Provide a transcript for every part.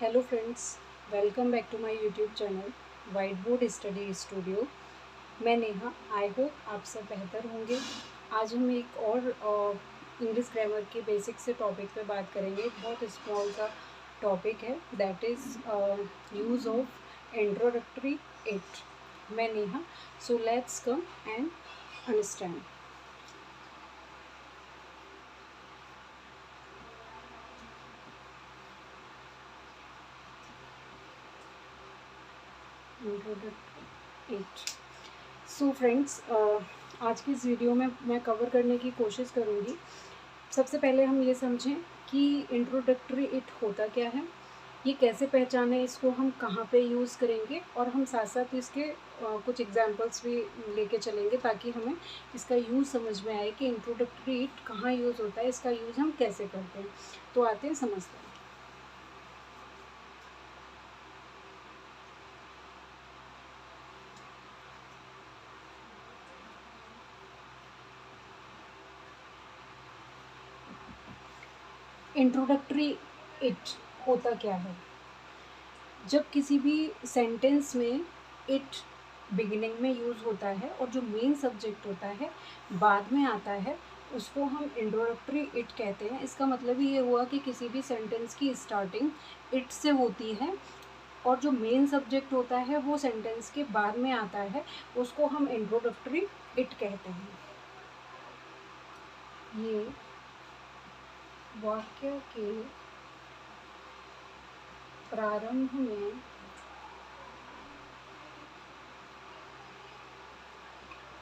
Hello friends, welcome back to my YouTube channel white board study studio. मैं Neha. I hope आप सब बेहतर होंगे। आज हम एक और इंग्लिश ग्रामर के बेसिक से टॉपिक पे बात करेंगे। एक बहुत स्मॉल सा टॉपिक है, that is use of introductory it. मैं Neha, so let's come and understand. Introductory it. So friends, आज की इस वीडियो में मैं कवर करने की कोशिश करूँगी। सबसे पहले हम ये समझें कि इंट्रोडक्टरी इट होता क्या है, ये कैसे पहचानें, इसको हम कहाँ पे यूज़ करेंगे, और हम साथ साथ इसके कुछ एग्जांपल्स भी लेके चलेंगे ताकि हमें इसका यूज़ समझ में आए कि इंट्रोडक्टरी इट कहाँ यूज़ होता है, इसका यूज़ हम कैसे करते हैं। तो आते हैं, समझते हैं। इंट्रोडक्टरी इट होता क्या है? जब किसी भी सेंटेंस में इट बिगिनिंग में यूज़ होता है और जो मेन सब्जेक्ट होता है बाद में आता है, उसको हम इंट्रोडक्टरी इट कहते हैं। इसका मतलब ही ये हुआ कि किसी भी सेंटेंस की स्टार्टिंग इट से होती है और जो मेन सब्जेक्ट होता है वो सेंटेंस के बाद में आता है, उसको हम इंट्रोडक्टरी इट कहते हैं। ये वाक्य के प्रारंभ में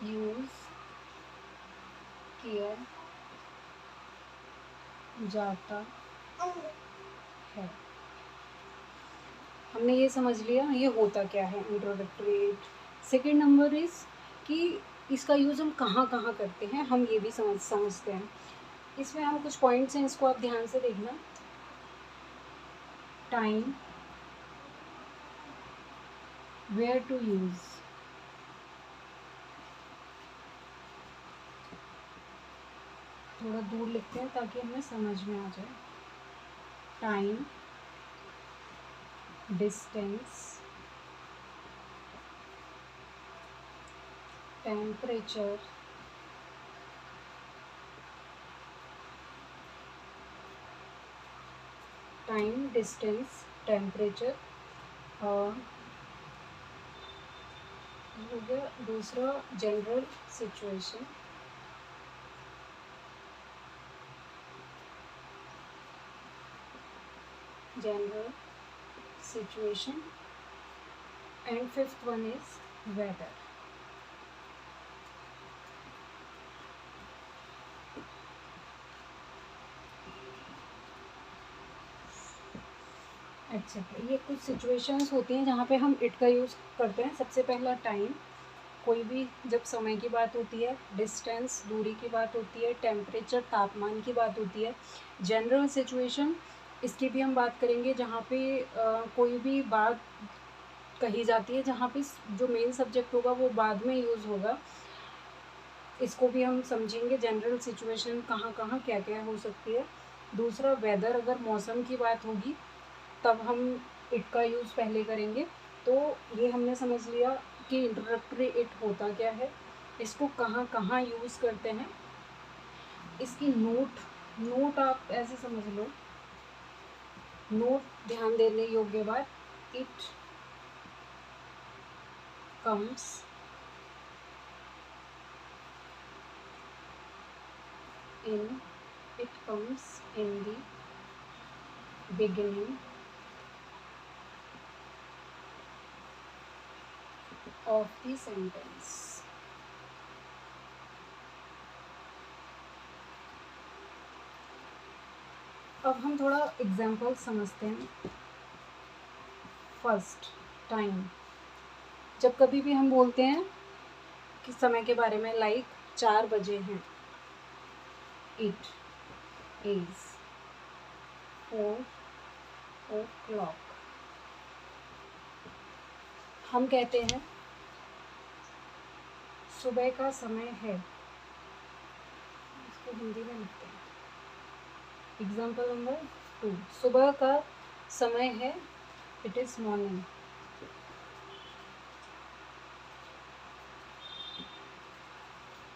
यूज़ किया जाता है। हमने ये समझ लिया ये होता क्या है introductory ad. Second number is कि इसका यूज़ हम कहाँ कहाँ करते हैं, हम ये भी समझते हैं। इसमें हम कुछ पॉइंट्स हैं, इसको आप ध्यान से देखना। टाइम, वेयर टू यूज़, थोड़ा दूर लिखते हैं ताकि हमें समझ में आ जाए। Time, distance, temperature, time, distance, temperature, और हो गया दूसरा general situation. General situation, and fifth one is weather. अच्छा, ये कुछ सिचुएशंस होती हैं जहाँ पे हम इट का यूज़ करते हैं। सबसे पहला टाइम, कोई भी जब समय की बात होती है। डिस्टेंस, दूरी की बात होती है। टेम्परेचर, तापमान की बात होती है। जनरल सिचुएशन, इसकी भी हम बात करेंगे जहाँ पे कोई भी बात कही जाती है जहाँ पे जो मेन सब्जेक्ट होगा वो बाद में यूज़ होगा, इसको भी हम समझेंगे। जनरल सिचुएशन कहाँ कहाँ क्या क्या हो सकती है। दूसरा वेदर, अगर मौसम की बात होगी तब हम इट का यूज़ पहले करेंगे। तो ये हमने समझ लिया कि इंट्रोडक्टरी इट होता क्या है, इसको कहाँ कहाँ यूज़ करते हैं। इसकी नोट, नोट आप ऐसे समझ लो, नोट ध्यान देने योग्य बात। It comes in, it comes in the beginning of the sentence. अब हम थोड़ा एग्जाम्पल समझते हैं। First, time. जब कभी भी हम बोलते हैं कि समय के बारे में, लाइक 4 बजे हैं, इट इज 4 o'clock। हम कहते हैं सुबह का समय है, इसको हिंदी में लिखते हैं। एग्जाम्पल नंबर 2, सुबह का समय है, इट इज़ मॉर्निंग।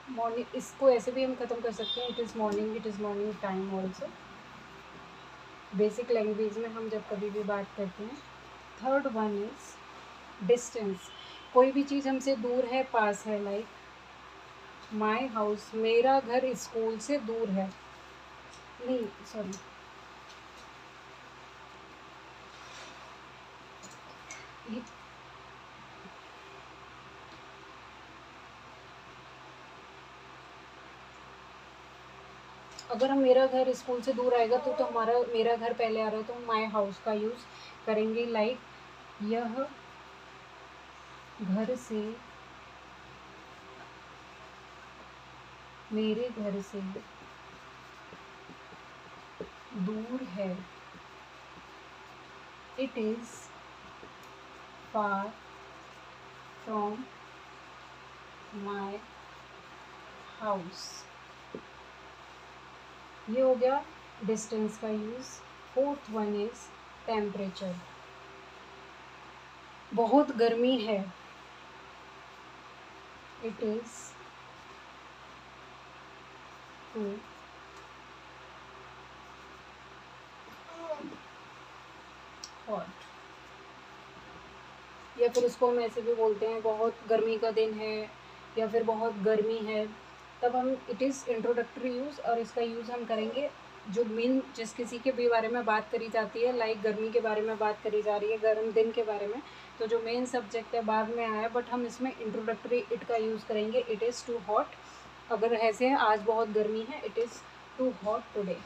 मॉर्निंग, इसको ऐसे भी हम ख़त्म कर सकते हैं, it is morning time also. Basic language में हम जब कभी भी बात करते हैं। Third one is distance. कोई भी चीज़ हमसे दूर है, पास है, लाइक माई हाउस, मेरा घर स्कूल से दूर है। नहीं, सॉरी, अगर हम मेरा घर स्कूल से दूर आएगा तो हमारा मेरा घर पहले आ रहा है, तो हम माई हाउस का यूज़ करेंगे। लाइक यह घर से, मेरे घर से दूर है, it is far from my house. ये हो गया डिस्टेंस का use. Fourth one is temperature. बहुत गर्मी है, इट इज़ टू हॉट। या फिर उसको हम ऐसे भी बोलते हैं, बहुत गर्मी का दिन है या फिर बहुत गर्मी है, तब हम इट इज़ इंट्रोडक्टरी यूज़, और इसका यूज़ हम करेंगे जो मेन जिस किसी के भी बारे में बात करी जाती है, लाइक गर्मी के बारे में बात करी जा रही है, गर्म दिन के बारे में, तो जो मेन सब्जेक्ट है बाद में आया, बट हम इसमें इंट्रोडक्टरी इट का यूज़ करेंगे। It is too hot. अगर ऐसे है आज बहुत गर्मी है, it is too hot today.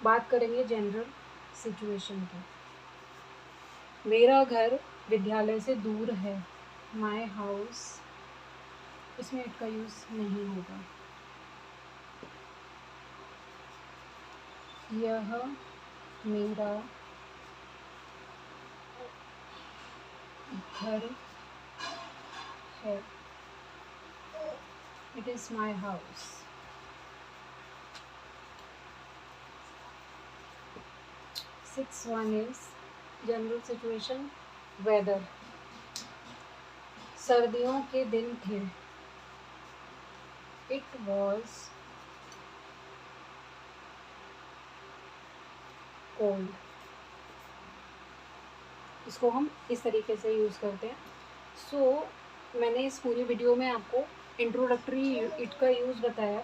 बात करेंगे जनरल सिचुएशन की। मेरा घर विद्यालय से दूर है, माई हाउस, इसमें इट का यूज़ नहीं होगा। यह मेरा घर है, it is my house. Six one is general situation, weather. सर्दियों के दिन थे, इट वॉज कोल्ड। इसको हम इस तरीके से यूज़ करते हैं। मैंने इस पूरी वीडियो में आपको इंट्रोडक्टरी इट का यूज़ बताया।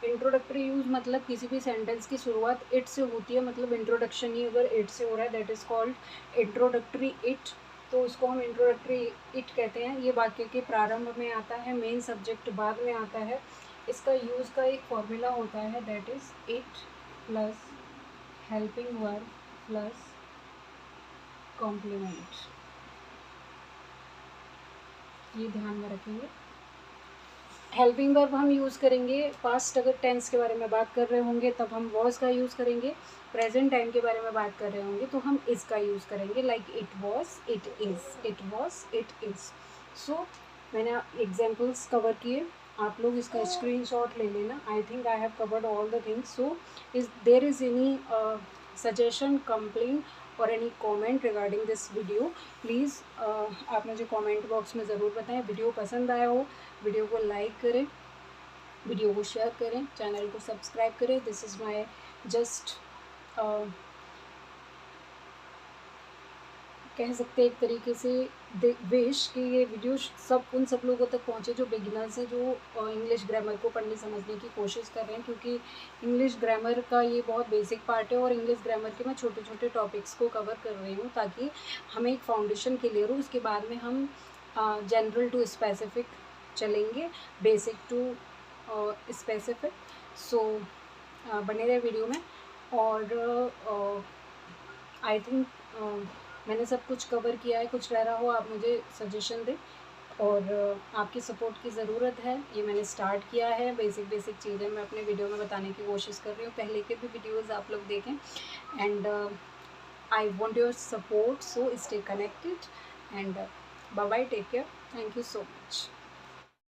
इंट्रोडक्टरी यूज़ मतलब किसी भी सेंटेंस की शुरुआत इट से होती है, मतलब इंट्रोडक्शन ही अगर इट से हो रहा है, that is called introductory it. तो उसको हम इंट्रोडक्टरी इट कहते हैं। ये वाक्य के प्रारंभ में आता है, मेन सब्जेक्ट बाद में आता है। इसका यूज़ का एक फॉर्मूला होता है, that is it plus helping verb plus complement. ये ध्यान में रखेंगे। हेल्पिंग वर्ब हम यूज़ करेंगे पास्ट अगर टेंस के बारे में बात कर रहे होंगे तब हम वॉज का यूज़ करेंगे। प्रेजेंट टाइम के बारे में बात कर रहे होंगे तो हम इसका यूज़ करेंगे, like it was, it is, it was, it is. So मैंने एग्जाम्पल्स कवर किए, आप लोग इसका स्क्रीनशॉट ले लेना। I think I have covered all the things. So is there is any suggestion, complain और any comment regarding this video, please आप मुझे कमेंट बॉक्स में ज़रूर बताएं। वीडियो पसंद आया हो, वीडियो को लाइक करें, वीडियो को शेयर करें, चैनल को सब्सक्राइब करें। दिस इज़ माय जस्ट कह सकते हैं एक तरीके से विश कि ये वीडियो उन सब लोगों तक पहुँचे जो बिगिनर्स हैं, जो इंग्लिश ग्रामर को पढ़ने समझने की कोशिश कर रहे हैं, क्योंकि इंग्लिश ग्रामर का ये बहुत बेसिक पार्ट है और इंग्लिश ग्रामर के मैं छोटे छोटे टॉपिक्स को कवर कर रही हूँ ताकि हमें एक फाउंडेशन क्लियर हो। उसके बाद में हम जनरल टू स्पेसिफिक चलेंगे, बेसिक टू स्पेसिफिक। सो बने रहे वीडियो में। और आई थिंक मैंने सब कुछ कवर किया है। कुछ रह रहा हो आप मुझे सजेशन दें, और आपकी सपोर्ट की ज़रूरत है। ये मैंने स्टार्ट किया है, बेसिक चीज़ें मैं अपने वीडियो में बताने की कोशिश कर रही हूँ। पहले के भी वीडियोज़ आप लोग देखें, and I want your support, so stay connected and bye bye, take care, thank you so much.